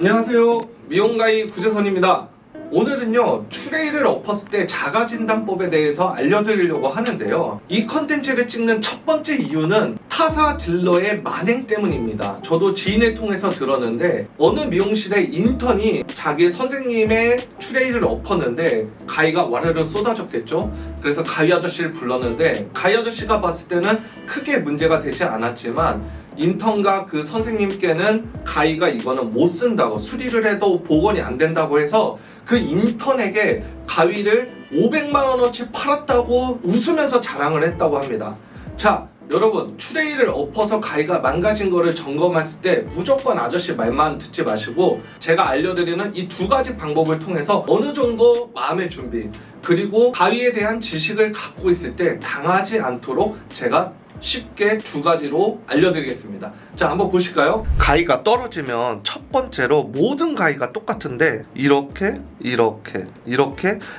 안녕하세요, 미용가이 구재선입니다. 오늘은요, 추레일을 엎었을 때 자가진단법에 대해서 알려드리려고 하는데요, 이 컨텐츠를 찍는 첫 번째 이유는 타사 딜러의 만행 때문입니다. 저도 지인을 통해서 들었는데 어느 미용실의 인턴이 자기 선생님의 추레일을 엎었는데 가위가 와르르 쏟아졌겠죠. 그래서 가위 아저씨를 불렀는데 가위 아저씨가 봤을 때는 크게 문제가 되지 않았지만 인턴과 그 선생님께는 가위가 이거는 못 쓴다고, 수리를 해도 복원이 안 된다고 해서 그 인턴에게 가위를 500만 원어치 팔았다고 웃으면서 자랑을 했다고 합니다. 자, 여러분, 추레일을 엎어서 가위가 망가진 거를 점검했을 때 무조건 아저씨 말만 듣지 마시고 제가 알려드리는 이 두 가지 방법을 통해서 어느 정도 마음의 준비, 그리고 가위에 대한 지식을 갖고 있을 때 당하지 않도록 제가 쉽게 두 가지로 알려드리겠습니다. 자, 한번 보실까요? 가위가 떨어지면 첫 번째로 모든 가위가 똑같은데 이렇게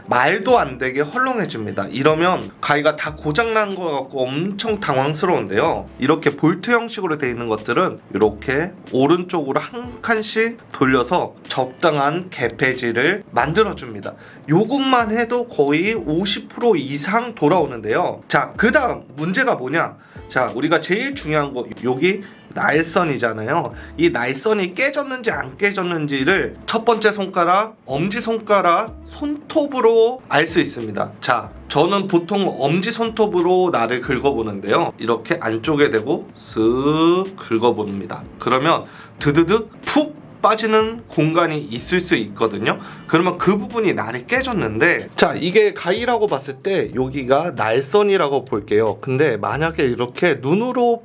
말도 안 되게 헐렁해집니다. 이러면 가위가 다 고장난 것 같고 엄청 당황스러운데요, 이렇게 볼트 형식으로 되어 있는 것들은 이렇게 오른쪽으로 한 칸씩 돌려서 적당한 개폐질을 만들어줍니다. 요것만 해도 거의 50% 이상 돌아오는데요. 자, 그 다음 문제가 뭐냐? 자, 우리가 제일 중요한 거, 여기 날선이잖아요. 이 날선이 깨졌는지 안 깨졌는지를 첫 번째 손가락, 엄지손가락, 손톱으로 알 수 있습니다. 자, 저는 보통 엄지손톱으로 날을 긁어보는데요, 이렇게 안쪽에 대고 쓱 긁어봅니다. 그러면 드드득 푹 빠지는 공간이 있을 수 있거든요. 그러면 그 부분이 날이 깨졌는데, 자, 이게 가위라고 봤을 때 여기가 날선이라고 볼게요. 근데 만약에 이렇게 눈으로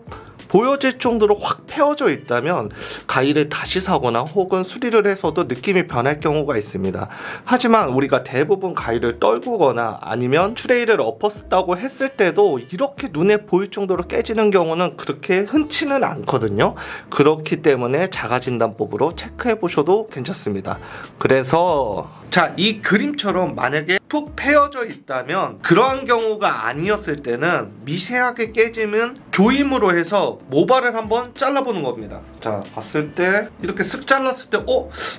보여질 정도로 확 패어져 있다면 가위를 다시 사거나 혹은 수리를 해서도 느낌이 변할 경우가 있습니다. 하지만 우리가 대부분 가위를 떨구거나 아니면 추레일을 엎었다고 했을 때도 이렇게 눈에 보일 정도로 깨지는 경우는 그렇게 흔치는 않거든요. 그렇기 때문에 자가진단법으로 체크해 보셔도 괜찮습니다. 그래서 자, 이 그림처럼 만약에 푹 패어져 있다면, 그러한 경우가 아니었을 때는 미세하게 깨지면 조임으로 해서 모발을 한번 잘라보는 겁니다. 자, 봤을 때 이렇게 쓱 잘랐을 때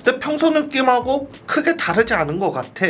내 평소 느낌하고 크게 다르지 않은 것 같아.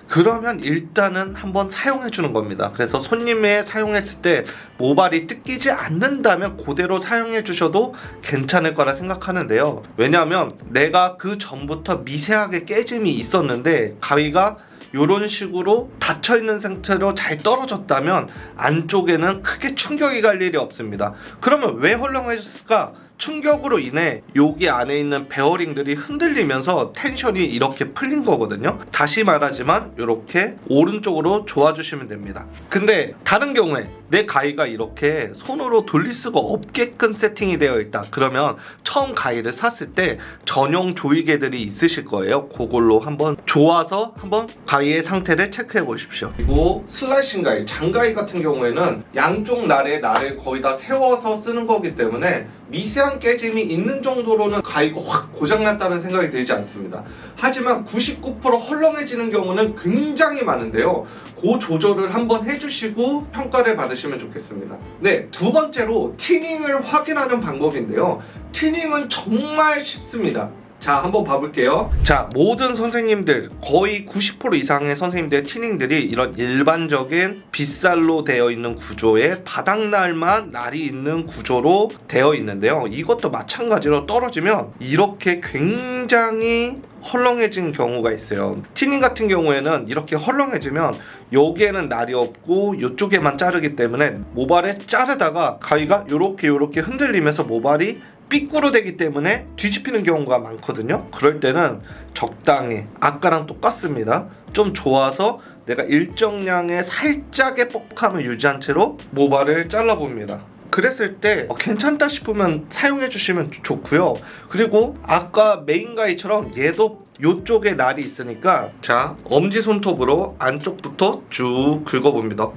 그러면 일단은 한번 사용해 주는 겁니다. 그래서 손님에 사용했을 때 모발이 뜯기지 않는다면 그대로 사용해 주셔도 괜찮을 거라 생각하는데요, 왜냐하면 내가 그 전부터 미세하게 깨짐이 있었는데 가위가 이런 식으로 닫혀있는 상태로 잘 떨어졌다면 안쪽에는 크게 충격이 갈 일이 없습니다. 그러면 왜 헐렁해졌을까? 충격으로 인해 여기 안에 있는 베어링들이 흔들리면서 텐션이 이렇게 풀린 거거든요. 다시 말하지만 이렇게 오른쪽으로 조아주시면 됩니다. 근데 다른 경우에 내 가위가 이렇게 손으로 돌릴 수가 없게끔 세팅이 되어 있다. 그러면 처음 가위를 샀을 때 전용 조이개들이 있으실 거예요. 그걸로 한번 조아서 한번 가위의 상태를 체크해 보십시오. 그리고 슬라이싱 가위, 장가위 같은 경우에는 양쪽 날에 날을 거의 다 세워서 쓰는 거기 때문에 미세한 깨짐이 있는 정도로는 가위가 확 고장났다는 생각이 들지 않습니다. 하지만 99% 헐렁해지는 경우는 굉장히 많은데요, 그 조절을 한번 해주시고 평가를 받으시면 좋겠습니다. 네, 두 번째로 티닝을 확인하는 방법인데요, 티닝은 정말 쉽습니다. 자, 한번 봐볼게요. 자, 모든 선생님들, 거의 90% 이상의 선생님들의 티닝들이 이런 일반적인 빗살로 되어 있는 구조에 바닥날만 날이 있는 구조로 되어 있는데요, 이것도 마찬가지로 떨어지면 이렇게 굉장히 헐렁해진 경우가 있어요. 티닝 같은 경우에는 이렇게 헐렁해지면 여기에는 날이 없고 이쪽에만 자르기 때문에 모발에 자르다가 가위가 요렇게 흔들리면서 모발이 삐꾸로 되기 때문에 뒤집히는 경우가 많거든요. 그럴 때는 적당히 아까랑 똑같습니다. 좀 좋아서 내가 일정량의 살짝의 뻑뻑함을 유지한 채로 모발을 잘라봅니다. 그랬을 때 괜찮다 싶으면 사용해 주시면 좋고요. 그리고 아까 메인 가위처럼 얘도 요쪽에 날이 있으니까, 자, 엄지손톱으로 안쪽부터 쭉 긁어봅니다.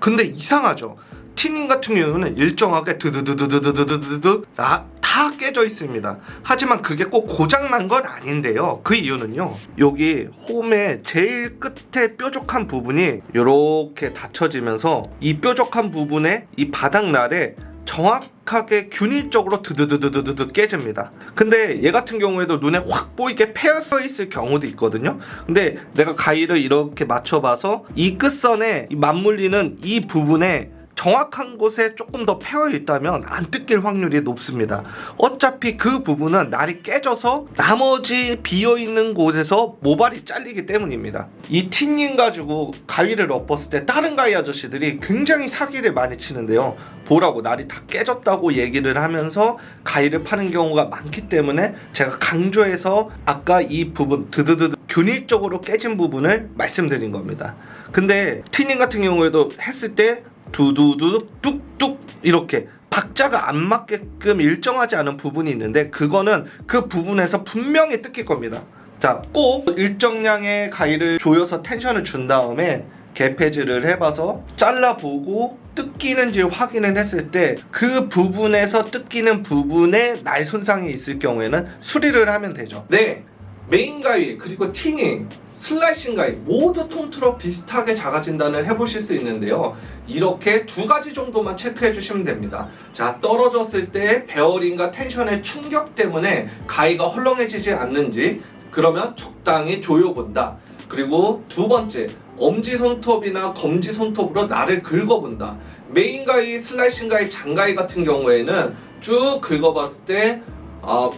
근데 이상하죠? 티닝 같은 경우는 일정하게 드드드드드드드드드 다 깨져 있습니다. 하지만 그게 꼭 고장난 건 아닌데요, 그 이유는요, 여기 홈의 제일 끝에 뾰족한 부분이 이렇게 닫혀지면서 이 뾰족한 부분에 이 바닥날에 정확하게 균일적으로 드드드드드드 깨집니다. 근데 얘 같은 경우에도 눈에 확 보이게 패여 있을 경우도 있거든요. 근데 내가 가위를 이렇게 맞춰봐서 이 끝선에 맞물리는 이 부분에 정확한 곳에 조금 더 패여 있다면 안 뜯길 확률이 높습니다. 어차피 그 부분은 날이 깨져서 나머지 비어있는 곳에서 모발이 잘리기 때문입니다. 이 티닝 가지고 가위를 엎었을 때 다른 가위 아저씨들이 굉장히 사기를 많이 치는데요. 보라고 날이 다 깨졌다고 얘기를 하면서 가위를 파는 경우가 많기 때문에 제가 강조해서 아까 이 부분 드드드드 균일적으로 깨진 부분을 말씀드린 겁니다. 근데 티닝 같은 경우에도 했을 때 두두두 뚝뚝 이렇게 박자가 안 맞게끔 일정하지 않은 부분이 있는데 그거는 그 부분에서 분명히 뜯길 겁니다. 자, 꼭 일정량의 가위를 조여서 텐션을 준 다음에 개폐질을 해봐서 잘라보고 뜯기는지 확인을 했을 때 그 부분에서 뜯기는 부분에 날 손상이 있을 경우에는 수리를 하면 되죠. 네, 메인 가위 그리고 티닝 슬라이싱 가위 모두 통틀어 비슷하게 자가 진단을 해보실 수 있는데요. 이렇게 두 가지 정도만 체크해 주시면 됩니다. 자, 떨어졌을 때 베어링과 텐션의 충격 때문에 가위가 헐렁해지지 않는지 그러면 적당히 조여본다. 그리고 두 번째, 엄지손톱이나 검지손톱으로 날을 긁어본다. 메인 가위, 슬라이싱 가위, 장가위 같은 경우에는 쭉 긁어봤을 때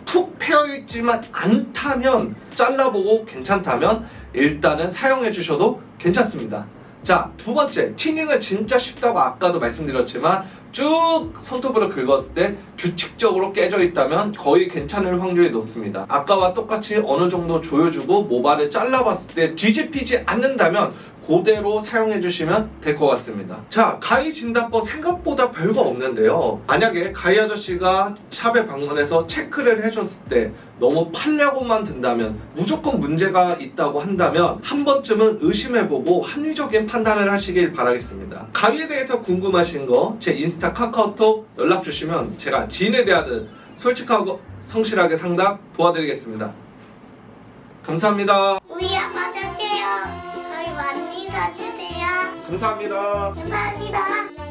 푹 패여있지만 않다면 잘라보고 괜찮다면 일단은 사용해 주셔도 괜찮습니다. 자, 두 번째, 티닝은 진짜 쉽다고 아까도 말씀드렸지만 쭉 손톱으로 긁었을 때 규칙적으로 깨져 있다면 거의 괜찮을 확률이 높습니다. 아까와 똑같이 어느 정도 조여주고 모발을 잘라봤을 때 뒤집히지 않는다면 그대로 사용해 주시면 될 것 같습니다. 자, 가위 진단법 생각보다 별거 없는데요. 만약에 가위 아저씨가 샵에 방문해서 체크를 해줬을 때 너무 팔려고만 든다면 무조건 문제가 있다고 한다면 한 번쯤은 의심해보고 합리적인 판단을 하시길 바라겠습니다. 가위에 대해서 궁금하신 거 제 인스타 카카오톡 연락주시면 제가 지인에 대하듯 솔직하고 성실하게 상담 도와드리겠습니다. 감사합니다. 우리 아빠 줄게요. 저희 많이 사주세요. 감사합니다. 감사합니다.